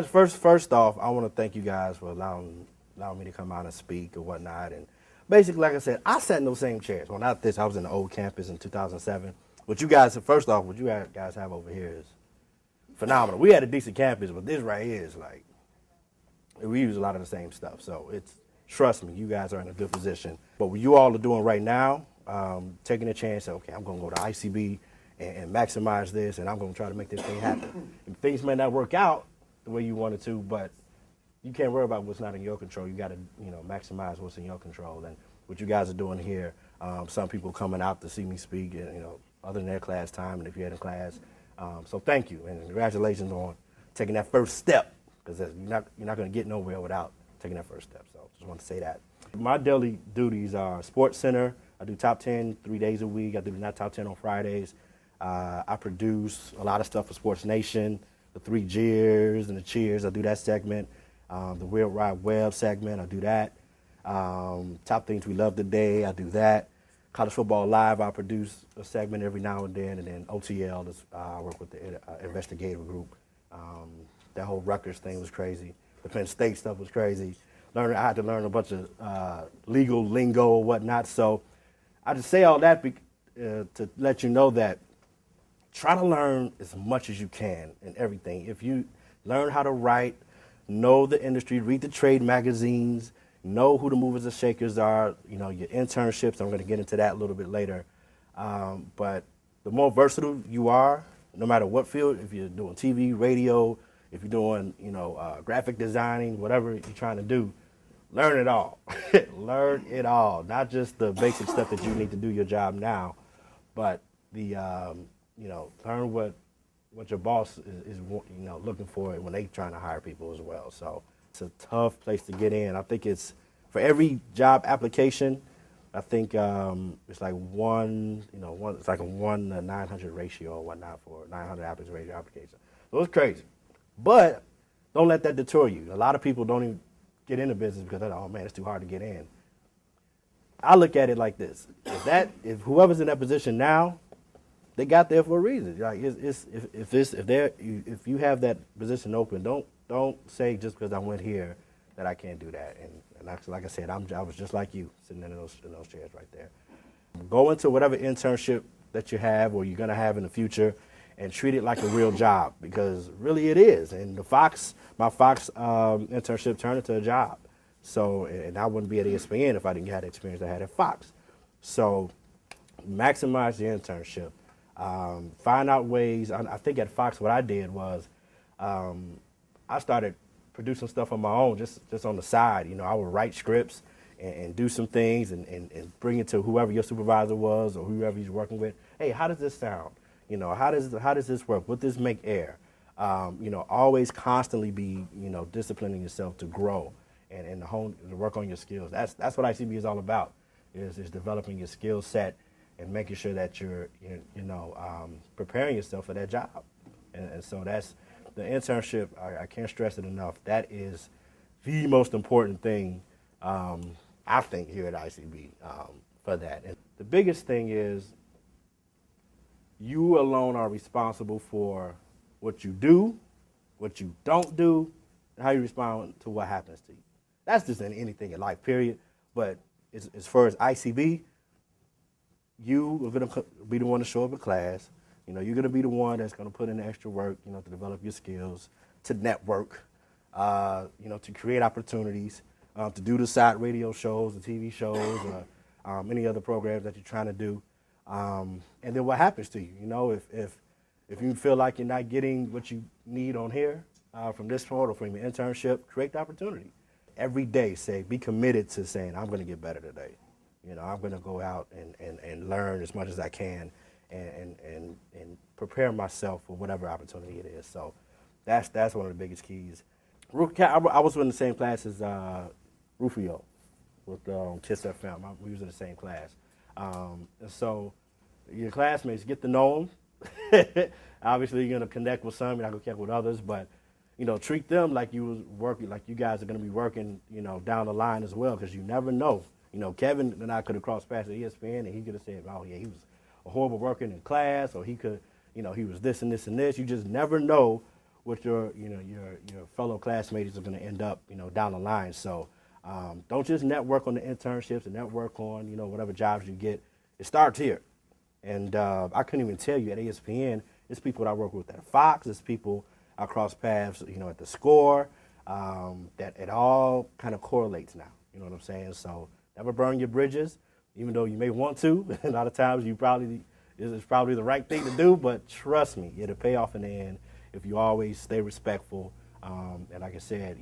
First off, I want to thank you guys for allowing me to come out and speak or whatnot. And basically, like I said, I sat in those same chairs. Well, not this. I was in the old campus in 2007. What you guys, first off, what you guys have over here is phenomenal. We had a decent campus, but this right here is like, we use a lot of the same stuff. So trust me, you guys are in a good position. But what you all are doing right now, taking a chance, okay, I'm going to go to ICB and maximize this, and I'm going to try to make this thing happen. And things may not work out the way you wanted to, but you can't worry about what's not in your control. You got to, maximize what's in your control. And what you guys are doing here, some people coming out to see me speak, other than their class time, and if you had a class. So thank you, and congratulations on taking that first step, because you're not going to get nowhere without taking that first step. So just want to say that. My daily duties are Sports Center. I do Top 10 3 days a week. I do not Top 10 on Fridays. I produce a lot of stuff for Sports Nation, the 3 Jeers and the Cheers. I do that segment. The World Wide Web segment, I do that. Top Things We Love Today, I do that. College Football Live, I produce a segment every now and then OTL, I work with the investigative group. That whole Rutgers thing was crazy. The Penn State stuff was crazy. I had to learn a bunch of legal lingo or whatnot. So I just say all that to let you know that try to learn as much as you can in everything. If you learn how to write, know the industry, read the trade magazines, know who the movers and shakers are, your internships. I'm going to get into that a little bit later. But the more versatile you are, no matter what field, if you're doing TV, radio, if you're doing, graphic designing, whatever you're trying to do, learn it all. Learn it all. Not just the basic stuff that you need to do your job now, but learn what your boss is looking for when they trying to hire people as well. So it's a tough place to get in. I think it's for every job application. I think it's like it's like a 1 to 900 ratio or whatnot for 900 applicants ratio application. So it's crazy, but don't let that deter you. A lot of people don't even get into business because they're like, oh man, it's too hard to get in. I look at it like this: if whoever's in that position now, they got there for a reason. Like if you have that position open, don't say just because I went here that I can't do that. And like I said, I was just like you, sitting in those chairs right there. Go into whatever internship that you have or you're gonna have in the future, and treat it like a real job, because really it is. And my Fox internship turned into a job. So, and I wouldn't be at ESPN if I didn't have the experience I had at Fox. So, maximize the internship. Find out ways. I think at Fox what I did was I started producing stuff on my own, just on the side. I would write scripts and do some things and bring it to whoever your supervisor was or whoever you're working with. Hey, how does this sound? How does this work? Would this make air? Always constantly be, disciplining yourself to grow and to work on your skills. That's what ICB is all about, is developing your skill set and making sure that you're preparing yourself for that job. And so that's the internship. I can't stress it enough. That is the most important thing, I think, here at ICB for that. And the biggest thing is you alone are responsible for what you do, what you don't do, and how you respond to what happens to you. That's just in anything in life, period. But as far as ICB, you are going to be the one to show up in class. You're going to be the one that's going to put in the extra work, to develop your skills, to network, to create opportunities, to do the side radio shows, the TV shows, or any other programs that you're trying to do. And then what happens to you? If you feel like you're not getting what you need on here from this point or from your internship, create the opportunity. Every day, be committed to saying, I'm going to get better today. I'm going to go out and learn as much as I can and prepare myself for whatever opportunity it is. So that's one of the biggest keys. I was in the same class as Rufio with Kiss FM. We was in the same class. And so your classmates, get to know them. Obviously, you're going to connect with some, you're not going to connect with others, but treat them like you was working, like you guys are going to be working, down the line as well, because you never know. Kevin and I could have crossed paths at ESPN, and he could have said, oh, yeah, he was a horrible worker in class, or he could, he was this and this and this. You just never know what your fellow classmates are going to end up, down the line. So don't just network on the internships and network on, whatever jobs you get. It starts here. And I couldn't even tell you at ESPN, it's people that I work with at Fox, it's people I cross paths, at the Score, that it all kind of correlates now. You know what I'm saying? So never burn your bridges, even though you may want to. A lot of times it's probably the right thing to do, but trust me, it'll pay off in the end if you always stay respectful. And like I said,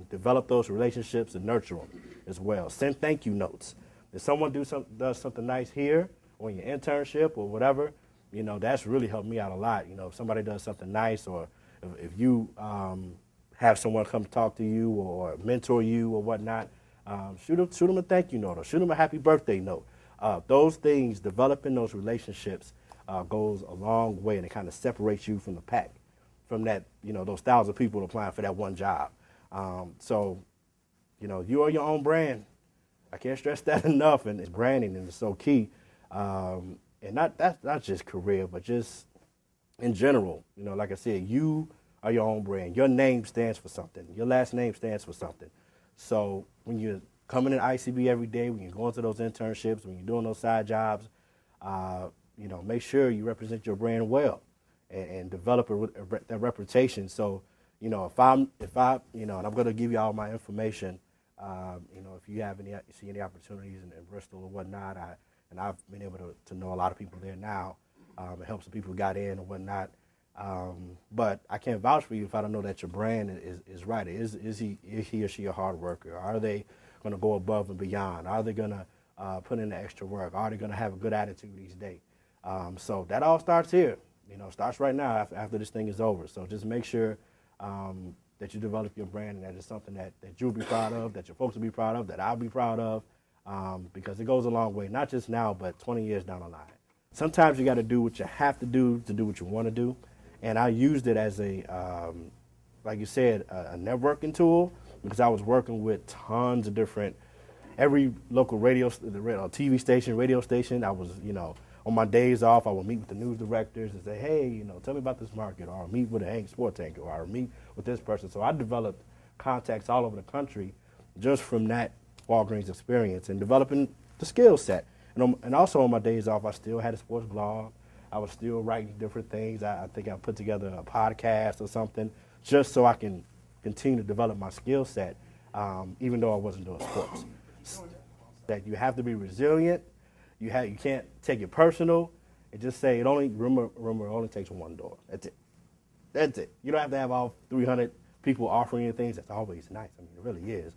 develop those relationships and nurture them as well. Send thank you notes. If someone does something nice here, or in your internship or whatever, that's really helped me out a lot. If somebody does something nice, or if you have someone come talk to you or mentor you or whatnot, shoot them a thank you note or shoot them a happy birthday note. Those things, developing those relationships goes a long way, and it kind of separates you from the pack, from that, those 1,000 people applying for that one job. So, you are your own brand. I can't stress that enough, and it's branding, and it's so key. And that's not just career, but just in general. Like I said, you are your own brand. Your name stands for something. Your last name stands for something. So when you're coming in ICB every day, when you're going to those internships, when you're doing those side jobs, make sure you represent your brand well and develop that reputation. So, if I, and I'm going to give you all my information, if you see any opportunities in Bristol or whatnot, I've been able to know a lot of people there now. It helps the people who got in and whatnot. But I can't vouch for you if I don't know that your brand is right. Is he or she a hard worker? Are they going to go above and beyond? Are they going to put in the extra work? Are they going to have a good attitude each day? So that all starts here. Starts right now after this thing is over. So just make sure that you develop your brand, and that it's something that you'll be proud of, that your folks will be proud of, that I'll be proud of, because it goes a long way, not just now, but 20 years down the line. Sometimes you got to do what you have to do what you want to do. And I used it as like you said, a networking tool, because I was working with tons of different, every local TV station, radio station. I was, on my days off, I would meet with the news directors and say, hey, tell me about this market, or I'll meet with a Hank sports anchor, or I'll meet with this person. So I developed contacts all over the country just from that Walgreens experience and developing the skill set. And also on my days off, I still had a sports blog. I was still writing different things. I think I put together a podcast or something just so I can continue to develop my skill set, even though I wasn't doing sports. That you have to be resilient. You can't take it personal, and just say it only. Remember, it only takes one door. That's it. You don't have to have all 300 people offering you things. That's always nice. I mean, it really is.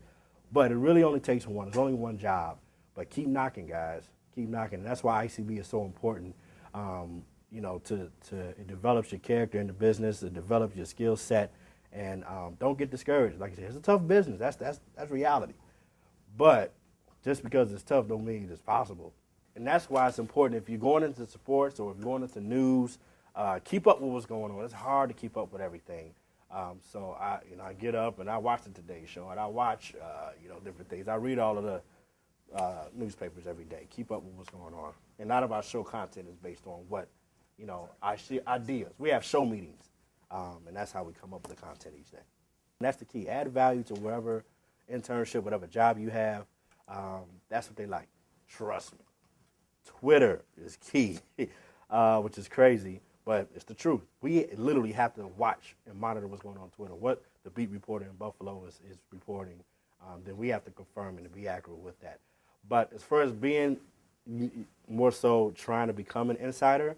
But it really only takes one. It's only one job. But keep knocking, guys. Keep knocking. And that's why ICB is so important. It develops your character in the business. It develops your skill set. And don't get discouraged. Like I said, it's a tough business. That's reality. But just because it's tough don't mean it's possible. And that's why it's important, if you're going into sports or if you're going into news, keep up with what's going on. It's hard to keep up with everything. So I get up and I watch the Today Show, and I watch, different things. I read all of the newspapers every day. Keep up with what's going on. And a lot of our show content is based on what, I see ideas. We have show meetings, and that's how we come up with the content each day. And that's the key. Add value to whatever internship, whatever job you have. That's what they like. Trust me. Twitter is key, which is crazy, but it's the truth. We literally have to watch and monitor what's going on Twitter, what the beat reporter in Buffalo is reporting. Then we have to confirm and be accurate with that. But as far as being more so trying to become an insider,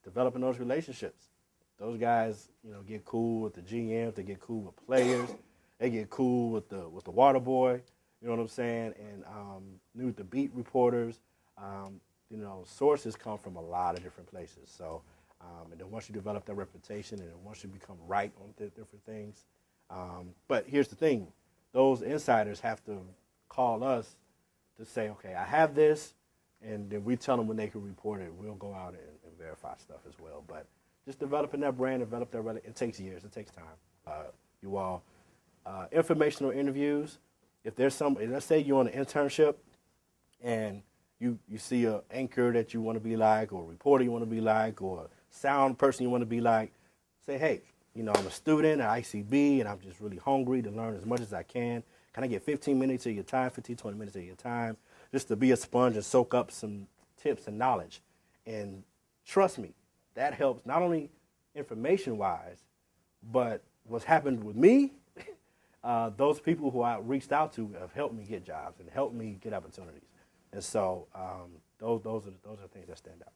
developing those relationships. Those guys, get cool with the GMs, they get cool with players, they get cool with the water boy, you know what I'm saying? And with the beat reporters, sources come from a lot of different places. So, and then once you develop that reputation, and then once you become right on different things. But here's the thing. Those insiders have to call us to say, okay, I have this, and then we tell them when they can report it. We'll go out and verify stuff as well. But just developing that brand, it takes years. It takes time. Informational interviews. If there's let's say you're on an internship, and you see an anchor that you want to be like, or a reporter you want to be like, or a sound person you want to be like, say, hey, You know, I'm a student at ICB, and I'm just really hungry to learn as much as I can. Can I get 15 minutes of your time, 15, 20 minutes of your time, just to be a sponge and soak up some tips and knowledge? And trust me, that helps not only information-wise, but what's happened with me, those people who I reached out to have helped me get jobs and helped me get opportunities. And so those are things that stand out.